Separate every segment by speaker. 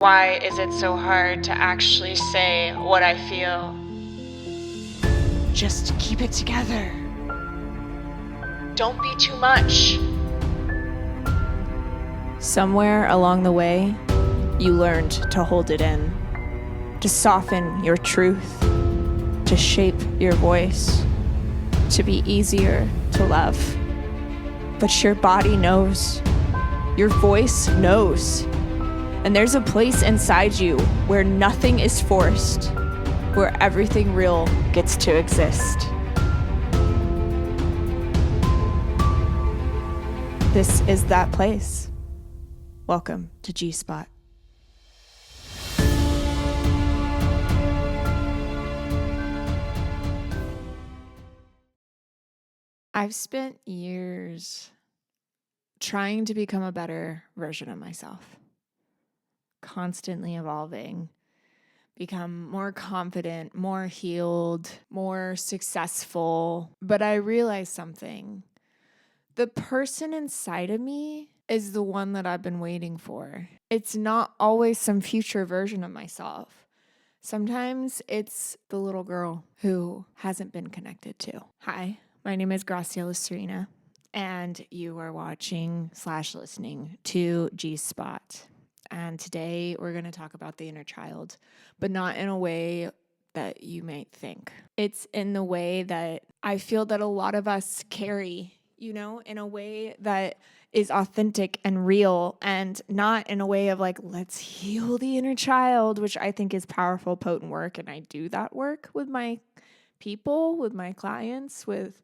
Speaker 1: Why is it so hard to actually say what I feel? Just keep it together. Don't be too much.
Speaker 2: Somewhere along the way, you learned to hold it in, to soften your truth, to shape your voice, to be easier to love. But your body knows, your voice knows, and there's a place inside you where nothing is forced, where everything real gets to exist. This is that place. Welcome to G-Spot. I've spent years trying to become a better version of myself, constantly evolving, become more confident, more healed, more successful. But I realized something. The person inside of me is the one that I've been waiting for. It's not always some future version of myself. Sometimes it's the little girl who hasn't been connected to. Hi, my name is Graciela Serena, and you are watching/listening to G-Spot. And today we're going to talk about the inner child, but not in a way that you might think. It's in the way that I feel that a lot of us carry, in a way that is authentic and real, and not in a way of like, let's heal the inner child, which I think is powerful, potent work. And I do that work with my people, with my clients, with,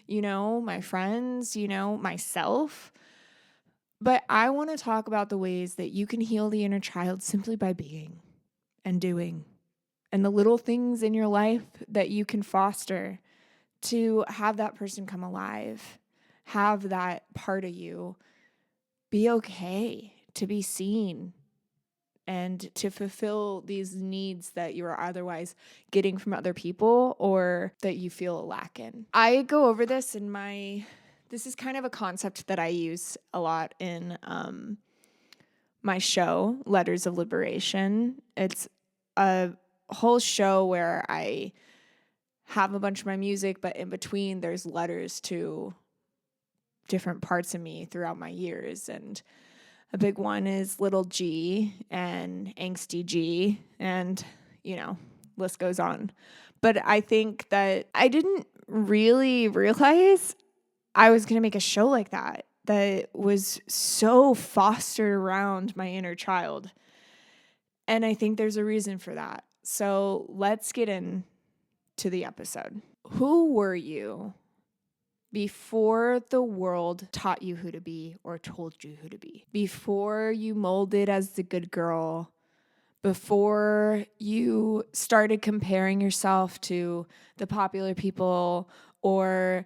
Speaker 2: my friends, myself. But I want to talk about the ways that you can heal the inner child simply by being and doing, and the little things in your life that you can foster to have that person come alive, have that part of you be okay, to be seen, and to fulfill these needs that you are otherwise getting from other people or that you feel a lack in. I go over this in this is kind of a concept that I use a lot in my show, Letters of Liberation. It's a whole show where I have a bunch of my music, but in between there's letters to different parts of me throughout my years. And a big one is little G and angsty G, and, list goes on. But I think that I didn't really realize I was going to make a show like that was so fostered around my inner child. And I think there's a reason for that. So let's get into the episode. Who were you before the world taught you who to be or told you who to be? Before you molded as the good girl, before you started comparing yourself to the popular people or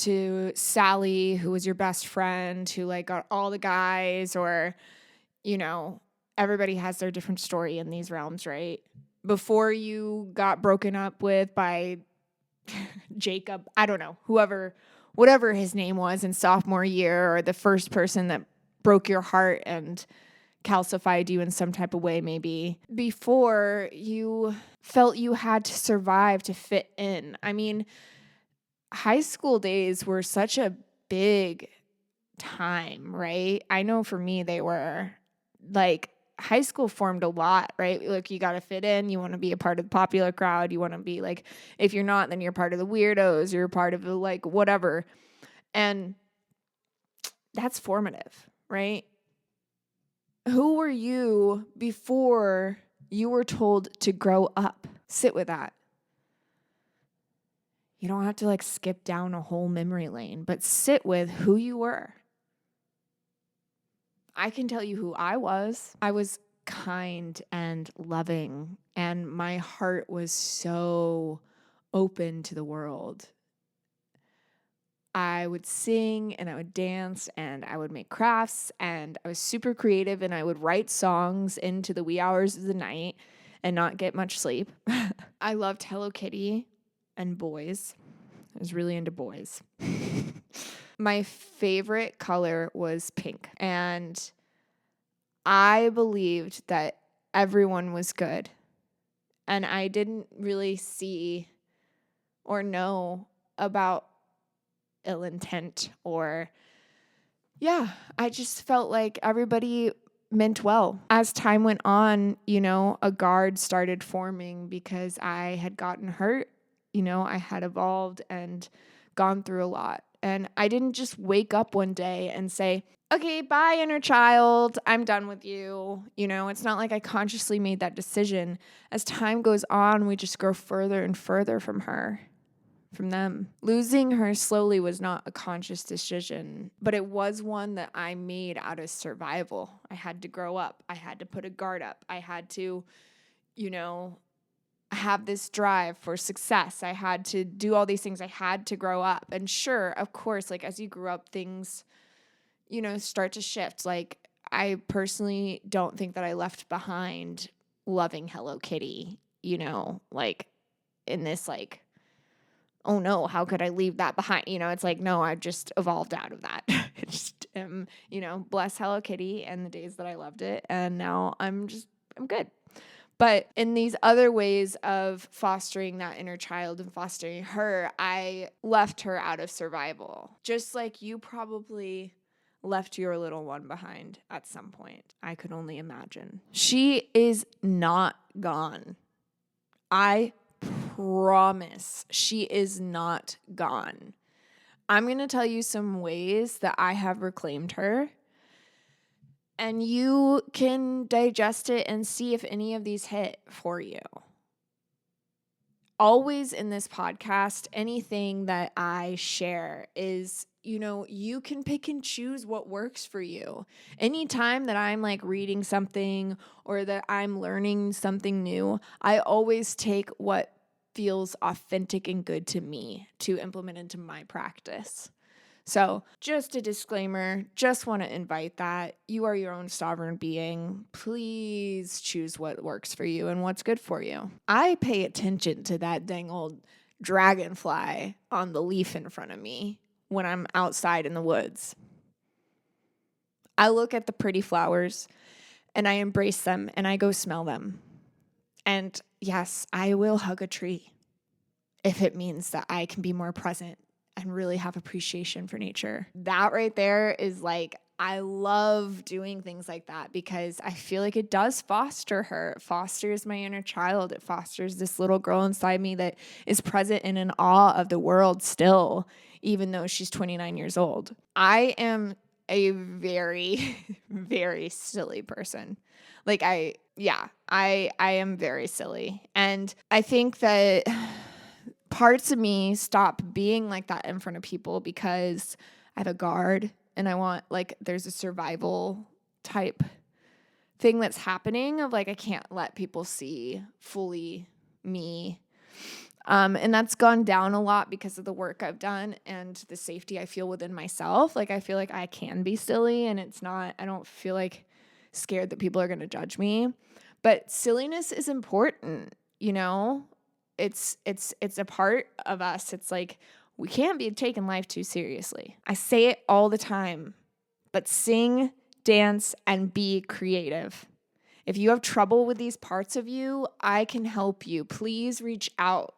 Speaker 2: to Sally, who was your best friend, who got all the guys, or, everybody has their different story in these realms, right? Before you got broken up with by Jacob, I don't know, whatever his name was in sophomore year, or the first person that broke your heart and calcified you in some type of way, maybe. Before you felt you had to survive to fit in. I mean, high school days were such a big time, right? I know for me, they were high school formed a lot, right? You got to fit in. You want to be a part of the popular crowd. You want to be if you're not, then you're part of the weirdos. You're part of the whatever. And that's formative, right? Who were you before you were told to grow up? Sit with that. You don't have to skip down a whole memory lane, but sit with who you were. I can tell you who I was. I was kind and loving, and my heart was so open to the world. I would sing and I would dance and I would make crafts, and I was super creative, and I would write songs into the wee hours of the night and not get much sleep. I loved Hello Kitty and boys. I was really into boys. My favorite color was pink, and I believed that everyone was good. And I didn't really see or know about ill intent or, I just felt like everybody meant well. As time went on, a guard started forming because I had gotten hurt. I had evolved and gone through a lot. And I didn't just wake up one day and say, okay, bye, inner child. I'm done with you. It's not like I consciously made that decision. As time goes on, we just grow further and further from them. Losing her slowly was not a conscious decision, but it was one that I made out of survival. I had to grow up. I had to put a guard up. I had to, have this drive for success. I had to do all these things. I had to grow up. And sure, of course, like as you grew up, things, start to shift. Like I personally don't think that I left behind loving Hello Kitty, like in this like, oh no, how could I leave that behind? It's like, no, I've just evolved out of that. I just am, bless Hello Kitty and the days that I loved it. And now I'm good. But in these other ways of fostering that inner child and fostering her, I left her out of survival. Just like you probably left your little one behind at some point. I could only imagine. She is not gone. I promise she is not gone. I'm going to tell you some ways that I have reclaimed her. And you can digest it and see if any of these hit for you. Always in this podcast, anything that I share is, you can pick and choose what works for you. Anytime that I'm like reading something or that I'm learning something new, I always take what feels authentic and good to me to implement into my practice. So just a disclaimer, just want to invite that. You are your own sovereign being. Please choose what works for you and what's good for you. I pay attention to that dang old dragonfly on the leaf in front of me when I'm outside in the woods. I look at the pretty flowers and I embrace them and I go smell them. And yes, I will hug a tree if it means that I can be more present and really have appreciation for nature. That right there is like, I love doing things like that because I feel like it does foster her. It fosters my inner child. It fosters this little girl inside me that is present and in awe of the world still, even though she's 29 years old. I am a very, very silly person. Like I am very silly. And I think that parts of me stop being like that in front of people because I have a guard and I want there's a survival type thing that's happening of like, I can't let people see fully me. And that's gone down a lot because of the work I've done and the safety I feel within myself. Like I feel like I can be silly and I don't feel like scared that people are going to judge me. But silliness is important, It's a part of us. It's like we can't be taking life too seriously. I say it all the time, but sing, dance, and be creative. If you have trouble with these parts of you, I can help you. Please reach out.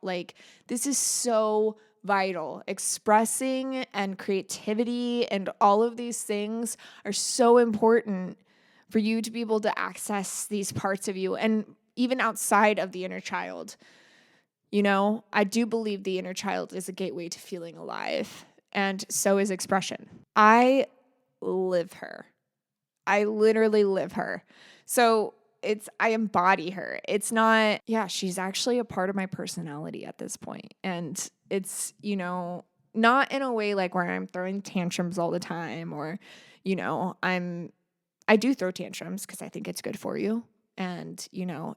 Speaker 2: This is so vital. Expressing and creativity and all of these things are so important for you to be able to access these parts of you and even outside of the inner child. I do believe the inner child is a gateway to feeling alive, and so is expression. I live her. I literally live her. So I embody her. It's not, she's actually a part of my personality at this point. And it's, not in a way like where I'm throwing tantrums all the time or, I do throw tantrums because I think it's good for you. And,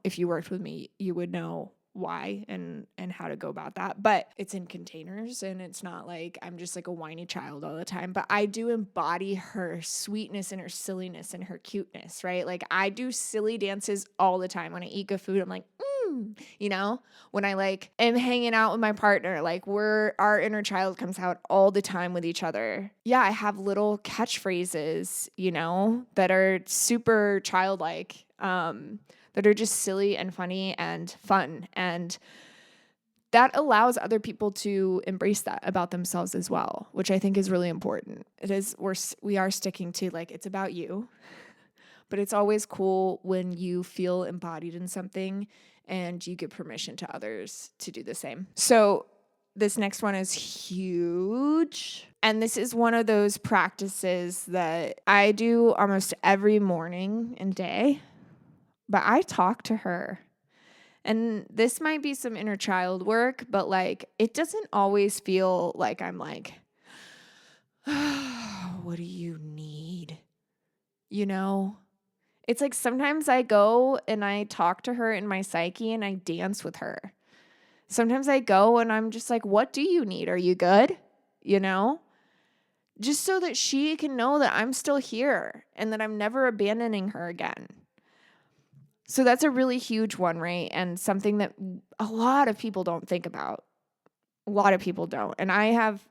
Speaker 2: if you worked with me, you would know why and how to go about that. But it's in containers and it's not like I'm just like a whiny child all the time. But I do embody her sweetness and her silliness and her cuteness, right? Like I do silly dances all the time. When I eat good food, I'm like, when I am hanging out with my partner, our inner child comes out all the time with each other. Yeah, I have little catchphrases, that are super childlike. that are just silly and funny and fun. And that allows other people to embrace that about themselves as well, which I think is really important. We are sticking to like, it's about you, but it's always cool when you feel embodied in something and you give permission to others to do the same. So this next one is huge. And this is one of those practices that I do almost every morning and day, but I talk to her. And this might be some inner child work, but like, it doesn't always feel like I'm like, oh, what do you need? You know? It's like sometimes I go and I talk to her in my psyche and I dance with her. Sometimes I go and I'm just like, what do you need? Are you good? You know? Just so that she can know that I'm still here and that I'm never abandoning her again. So that's a really huge one, right? And something that a lot of people don't think about. A lot of people don't. And I have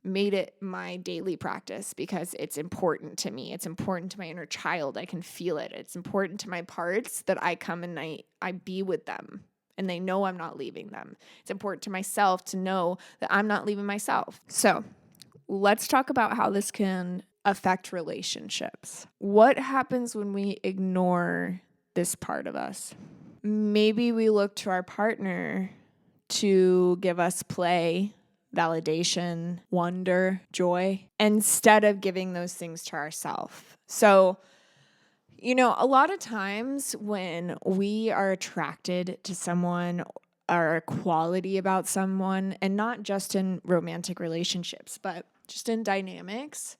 Speaker 2: made it my daily practice because it's important to me. It's important to my inner child. I can feel it. It's important to my parts that I come and I be with them and they know I'm not leaving them. It's important to myself to know that I'm not leaving myself. So let's talk about how this can affect relationships. What happens when we ignore this part of us? Maybe we look to our partner to give us play, validation, wonder, joy, instead of giving those things to ourselves. So, a lot of times when we are attracted to someone or a quality about someone, and not just in romantic relationships, but just in dynamics,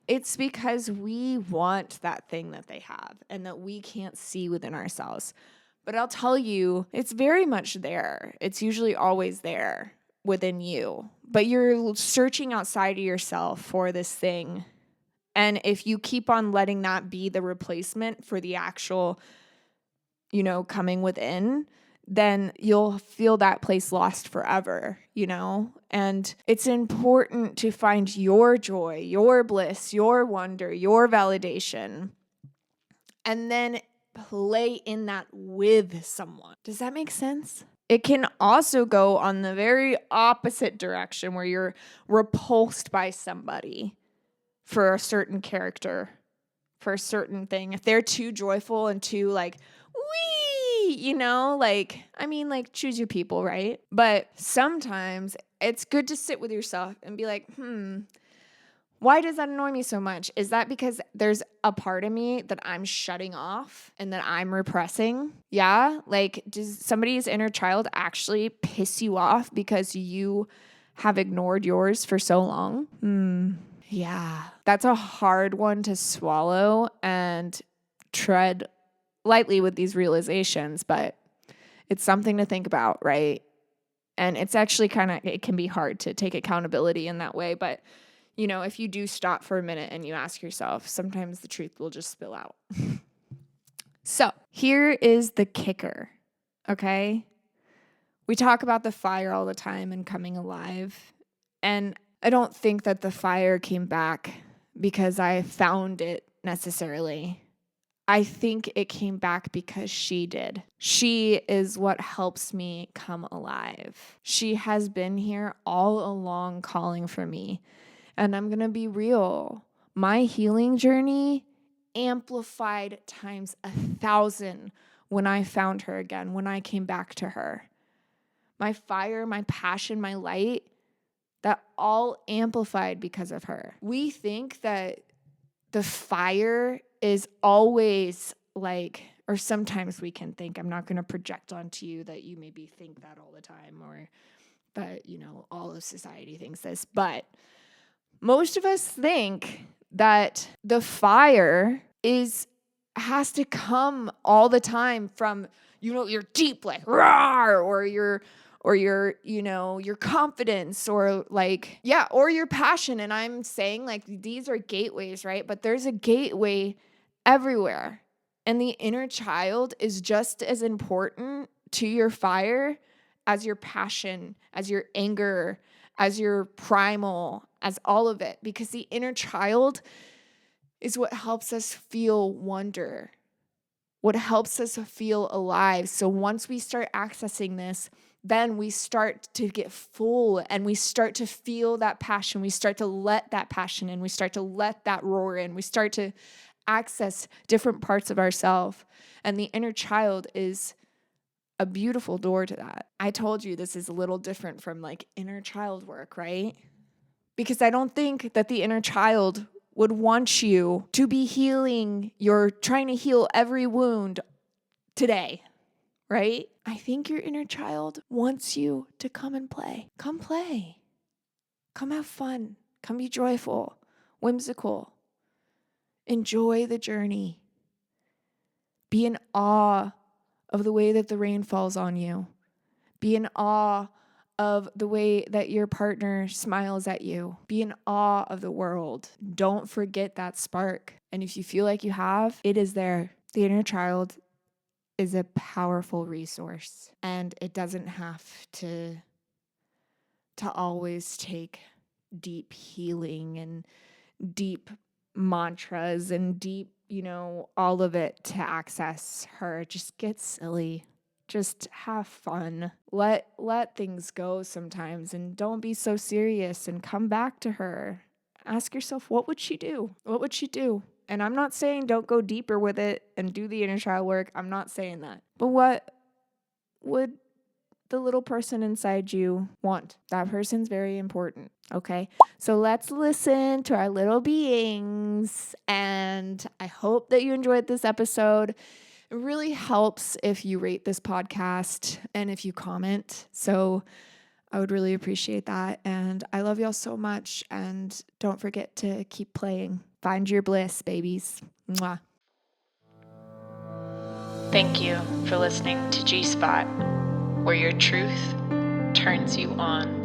Speaker 2: it's because we want that thing that they have and that we can't see within ourselves. But I'll tell you, it's very much there. It's usually always there within you. But you're searching outside of yourself for this thing. And if you keep on letting that be the replacement for the actual, coming within, then you'll feel that place lost forever, And it's important to find your joy, your bliss, your wonder, your validation, and then play in that with someone. Does that make sense? It can also go on the very opposite direction where you're repulsed by somebody for a certain character, for a certain thing. If they're too joyful and too like, wee, choose your people, right? But sometimes it's good to sit with yourself and be like, why does that annoy me so much? Is that because there's a part of me that I'm shutting off and that I'm repressing? Yeah? Like, does somebody's inner child actually piss you off because you have ignored yours for so long? Yeah. That's a hard one to swallow and tread lightly with these realizations, but it's something to think about, right? And it's actually it can be hard to take accountability in that way, but if you do stop for a minute and you ask yourself, sometimes the truth will just spill out. So here is the kicker, okay? We talk about the fire all the time and coming alive. And I don't think that the fire came back because I found it necessarily. I think it came back because she did. She is what helps me come alive. She has been here all along calling for me. And I'm going to be real. My healing journey amplified times 1,000 when I found her again, when I came back to her. My fire, my passion, my light, that all amplified because of her. We think that the fire is always like, or sometimes we can think, I'm not going to project onto you that you maybe think that all the time or that, all of society thinks this, but most of us think that the fire has to come all the time from, your deep like roar or your confidence or like, yeah, or your passion. And I'm saying like these are gateways, right? But there's a gateway everywhere. And the inner child is just as important to your fire as your passion, as your anger, as your primal, as all of it, because the inner child is what helps us feel wonder. what helps us feel alive. So once we start accessing this, then we start to get full and we start to feel that passion. We start to let that passion in. We start to let that roar in. We start to access different parts of ourselves. And the inner child is a beautiful door to that. I told you this is a little different from like inner child work, right? Because I don't think that the inner child would want you to be healing. You're trying to heal every wound today, right? I think your inner child wants you to come and play. Come play. Come have fun. Come be joyful, whimsical. Enjoy the journey. Be in awe of the way that the rain falls on you. Be in awe of the way that your partner smiles at you. Be in awe of the world. Don't forget that spark. And if you feel like you have, it is there. The inner child is a powerful resource, and it doesn't have to always take deep healing and deep mantras and deep, all of it to access her. Just get silly. Just have fun. Let things go sometimes, and don't be so serious, and come back to her. Ask yourself, what would she do? What would she do? And I'm not saying don't go deeper with it and do the inner child work. I'm not saying that. But what would the little person inside you want? That person's very important, okay? So let's listen to our little beings, and I hope that you enjoyed this episode. It really helps if you rate this podcast and if you comment. So I would really appreciate that. And I love y'all so much. And don't forget to keep playing. Find your bliss, babies. Mwah.
Speaker 1: Thank you for listening to G-Spot, where your truth turns you on.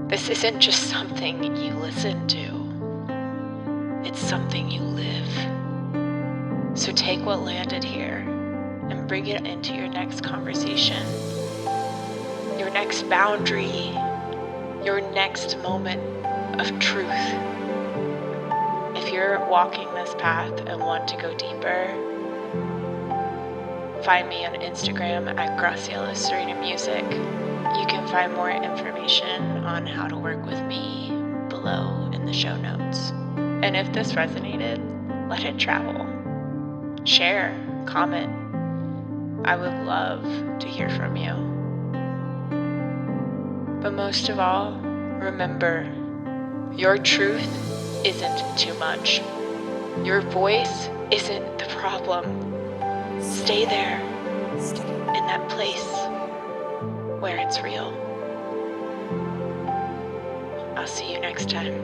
Speaker 1: This isn't just something you listen to. It's something you live. So take what landed here and bring it into your next conversation, your next boundary, your next moment of truth. If you're walking this path and want to go deeper, find me on Instagram at Graciela Serena Music. You can find more information on how to work with me below in the show notes. And if this resonated, let it travel. Share, comment. I would love to hear from you. But most of all, remember, your truth isn't too much. Your voice isn't the problem. Stay there, in that place where it's real. I'll see you next time.